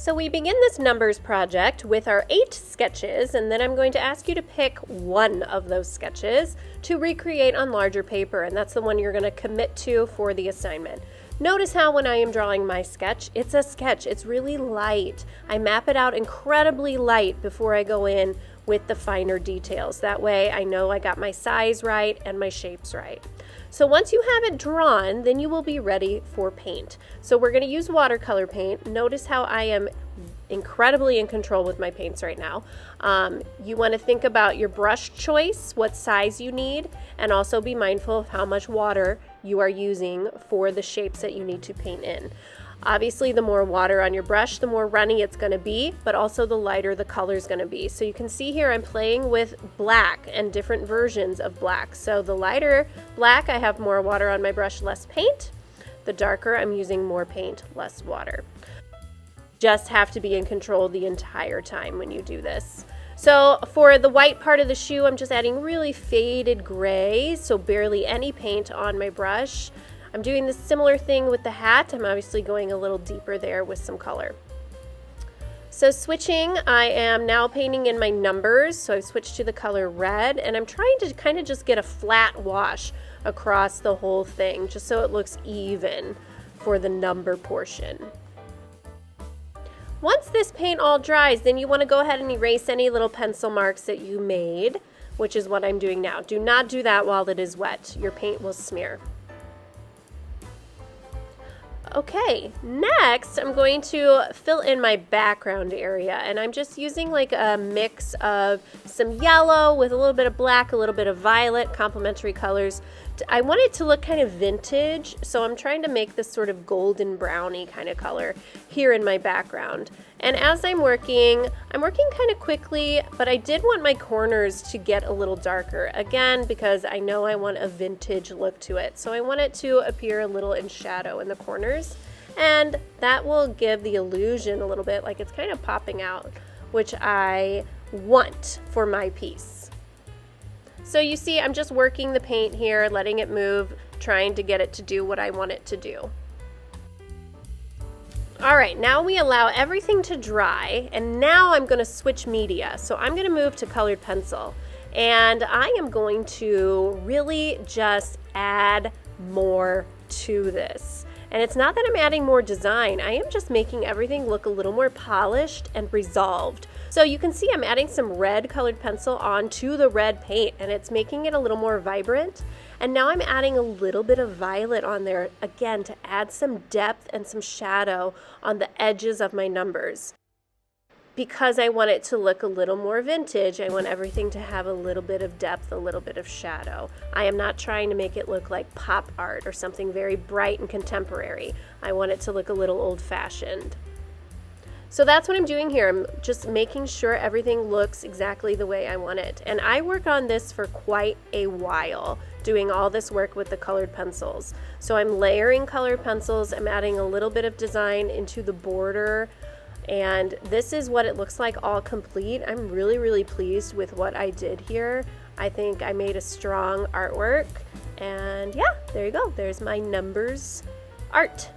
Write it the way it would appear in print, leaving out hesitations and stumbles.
So we begin this numbers project with our 8 sketches, and then I'm going to ask you to pick one of those sketches to recreate on larger paper, and that's the one you're going to commit to for the assignment. Notice how when I am drawing my sketch, it's a sketch. It's really light. I map it out incredibly light before I go in with the finer details. That way I know I got my size right and my shapes right. So once you have it drawn, then you will be ready for paint. So we're going to use watercolor paint. Notice how I am incredibly in control with my paints right now. You want to think about your brush choice, what size you need, and also be mindful of how much water you are using for the shapes that you need to paint in. Obviously, the more water on your brush, the more runny it's going to be, but also the lighter the color is going to be. So you can see here I'm playing with black and different versions of black. So the lighter black, I have more water on my brush, less paint. The darker, I'm using more paint, less water. Just have to be in control the entire time when you do this. So for the white part of the shoe, I'm just adding really faded gray, so barely any paint on my brush. I'm doing the similar thing with the hat. I'm obviously going a little deeper there with some color. So switching, I am now painting in my numbers, so I've switched to the color red, and I'm trying to kind of just get a flat wash across the whole thing, just so it looks even for the number portion. Once this paint all dries, then you want to go ahead and erase any little pencil marks that you made, which is what I'm doing now. Do not do that while it is wet. Your paint will smear. Okay, next I'm going to fill in my background area, and I'm just using like a mix of some yellow with a little bit of black, a little bit of violet, complementary colors. I want it to look kind of vintage, so I'm trying to make this sort of golden browny kind of color here in my background. And as I'm working kind of quickly, but I did want my corners to get a little darker, again, because I know I want a vintage look to it. So I want it to appear a little in shadow in the corners, and that will give the illusion a little bit like it's kind of popping out, which I want for my piece. So you see, I'm just working the paint here, letting it move, trying to get it to do what I want it to do. All right, now we allow everything to dry, and now I'm going to switch media. So I'm going to move to colored pencil, and I am going to really just add more to this. And it's not that I'm adding more design, I am just making everything look a little more polished and resolved. So you can see I'm adding some red colored pencil onto the red paint, and it's making it a little more vibrant. And now I'm adding a little bit of violet on there, again, to add some depth and some shadow on the edges of my numbers. Because I want it to look a little more vintage, I want everything to have a little bit of depth, a little bit of shadow. I am not trying to make it look like pop art or something very bright and contemporary. I want it to look a little old-fashioned. So that's what I'm doing here. I'm just making sure everything looks exactly the way I want it. And I work on this for quite a while, doing all this work with the colored pencils. So I'm layering colored pencils, I'm adding a little bit of design into the border, and this is what it looks like all complete. I'm really pleased with what I did here. I think I made a strong artwork, and yeah, there you go. There's my numbers art.